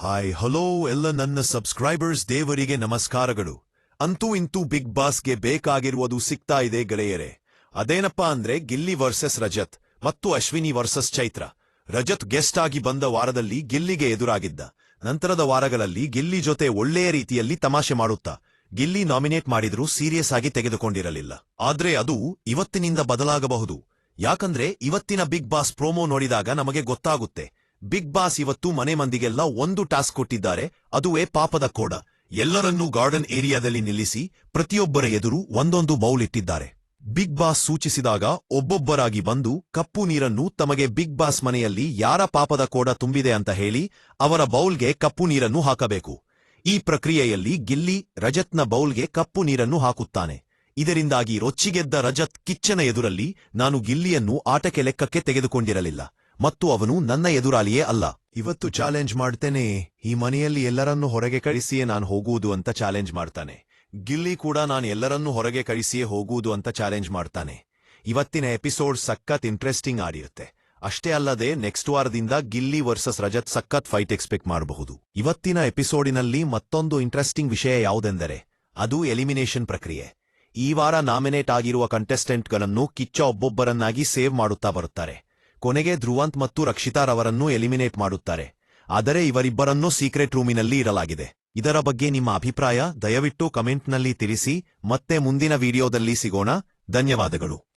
Hi hello ಎಲ್ಲ ನನ್ನ subscribers ದೇವರಿಗೆ ನಮಸ್ಕಾರಗಳು. ಅಂತೂ ಇಂತೂ ಬಿಗ್ ಬಾಸ್ಗೆ ಬೇಕಾಗಿರುವುದು ಸಿಗ್ತಾ ಇದೆ ಗೆಳೆಯರೆ. ಅದೇನಪ್ಪಾ ಅಂದ್ರೆ ಗಿಲ್ಲಿ ವರ್ಸಸ್ ರಜತ್ ಮತ್ತು ಅಶ್ವಿನಿ ವರ್ಸಸ್ ಚೈತ್ರ. ರಜತ್ ಗೆಸ್ಟ್ ಆಗಿ ಬಂದ ವಾರದಲ್ಲಿ ಗಿಲ್ಲಿಗೆ ಎದುರಾಗಿದ್ದ. ನಂತರದ ವಾರಗಳಲ್ಲಿ ಗಿಲ್ಲಿ ಜೊತೆ ಒಳ್ಳೆಯ ರೀತಿಯಲ್ಲಿ ತಮಾಷೆ ಮಾಡುತ್ತಾ ಗಿಲ್ಲಿ ನಾಮಿನೇಟ್ ಮಾಡಿದ್ರೂ ಸೀರಿಯಸ್ ಆಗಿ ತೆಗೆದುಕೊಂಡಿರಲಿಲ್ಲ. ಆದ್ರೆ ಅದು ಇವತ್ತಿನಿಂದ ಬದಲಾಗಬಹುದು. ಯಾಕಂದ್ರೆ ಇವತ್ತಿನ ಬಿಗ್ ಬಾಸ್ ಪ್ರೋಮೋ ನೋಡಿದಾಗ ನಮಗೆ ಗೊತ್ತಾಗುತ್ತೆ. ಬಿಗ್ ಬಾಸ್ ಇವತ್ತು ಮನೆ ಮಂದಿಗೆಲ್ಲ ಒಂದು ಟಾಸ್ಕ್ ಕೊಟ್ಟಿದ್ದಾರೆ, ಅದುವೇ ಪಾಪದ ಕೋಡ. ಎಲ್ಲರನ್ನೂ ಗಾರ್ಡನ್ ಏರಿಯಾದಲ್ಲಿ ನಿಲ್ಲಿಸಿ ಪ್ರತಿಯೊಬ್ಬರ ಎದುರು ಒಂದೊಂದು ಬೌಲ್ ಇಟ್ಟಿದ್ದಾರೆ. ಬಿಗ್ ಬಾಸ್ ಸೂಚಿಸಿದಾಗ ಒಬ್ಬೊಬ್ಬರಾಗಿ ಬಂದು ಕಪ್ಪು ನೀರನ್ನು ತಮಗೆ ಬಿಗ್ ಬಾಸ್ ಮನೆಯಲ್ಲಿ ಯಾರ ಪಾಪದ ಕೋಡ ತುಂಬಿದೆ ಅಂತ ಹೇಳಿ ಅವರ ಬೌಲ್ಗೆ ಕಪ್ಪು ನೀರನ್ನು ಹಾಕಬೇಕು. ಈ ಪ್ರಕ್ರಿಯೆಯಲ್ಲಿ ಗಿಲ್ಲಿ ರಜತ್ನ ಬೌಲ್ಗೆ ಕಪ್ಪು ನೀರನ್ನು ಹಾಕುತ್ತಾನೆ. ಇದರಿಂದಾಗಿ ರೊಚ್ಚಿಗೆದ್ದ ರಜತ್ ಕಿಚ್ಚನ ಎದುರಲ್ಲಿ ನಾನು ಗಿಲ್ಲಿಯನ್ನು ಆಟಕ್ಕೆ ಲೆಕ್ಕಕ್ಕೆ ತೆಗೆದುಕೊಂಡಿರಲಿಲ್ಲ ಮತ್ತು ಅವನು ನನ್ನ ಎದುರಾಳಿಯೇ ಅಲ್ಲ, ಇವತ್ತು ಚಾಲೆಂಜ್ ಮಾಡ್ತೇನೆ, ಈ ಮನೆಯಲ್ಲಿ ಎಲ್ಲರನ್ನೂ ಹೊರಗೆ ಕಳಿಸಿಯೇ ನಾನು ಹೋಗುವುದು ಅಂತ ಚಾಲೆಂಜ್ ಮಾಡ್ತಾನೆ. ಗಿಲ್ಲಿ ಕೂಡ ನಾನು ಎಲ್ಲರನ್ನೂ ಹೊರಗೆ ಕಳಿಸಿಯೇ ಹೋಗುವುದು ಅಂತ ಚಾಲೆಂಜ್ ಮಾಡ್ತಾನೆ. ಇವತ್ತಿನ ಎಪಿಸೋಡ್ ಸಖತ್ ಇಂಟ್ರೆಸ್ಟಿಂಗ್ ಆಗಿರುತ್ತೆ. ಅಷ್ಟೇ ಅಲ್ಲದೆ ನೆಕ್ಸ್ಟ್ ವಾರದಿಂದ ಗಿಲ್ಲಿ ವರ್ಸಸ್ ರಜತ್ ಸಖತ್ ಫೈಟ್ ಎಕ್ಸ್ಪೆಕ್ಟ್ ಮಾಡಬಹುದು. ಇವತ್ತಿನ ಎಪಿಸೋಡಿನಲ್ಲಿ ಮತ್ತೊಂದು ಇಂಟ್ರೆಸ್ಟಿಂಗ್ ವಿಷಯ ಯಾವುದೆಂದರೆ ಅದು ಎಲಿಮಿನೇಷನ್ ಪ್ರಕ್ರಿಯೆ. ಈ ವಾರ ನಾಮಿನೇಟ್ ಆಗಿರುವ ಕಂಟೆಸ್ಟೆಂಟ್ಗಳನ್ನು ಕಿಚ್ಚ ಒಬ್ಬೊಬ್ಬರನ್ನಾಗಿ ಸೇವ್ ಮಾಡುತ್ತಾ ಬರುತ್ತಾರೆ. ಕೊನೆಗೆ ಧ್ರುವಂತ್ ಮತ್ತು ರಕ್ಷಿತಾರವರನ್ನು ಎಲಿಮಿನೇಟ್ ಮಾಡುತ್ತಾರೆ. ಆದರೆ ಇವರಿಬ್ಬರನ್ನೂ ಸೀಕ್ರೆಟ್ ರೂಮಿನಲ್ಲಿ ಇರಲಾಗಿದೆ. ಇದರ ಬಗ್ಗೆ ನಿಮ್ಮ ಅಭಿಪ್ರಾಯ ದಯವಿಟ್ಟು ಕಮೆಂಟ್ನಲ್ಲಿ ತಿಳಿಸಿ. ಮತ್ತೆ ಮುಂದಿನ ವಿಡಿಯೋದಲ್ಲಿ ಸಿಗೋಣ. ಧನ್ಯವಾದಗಳು.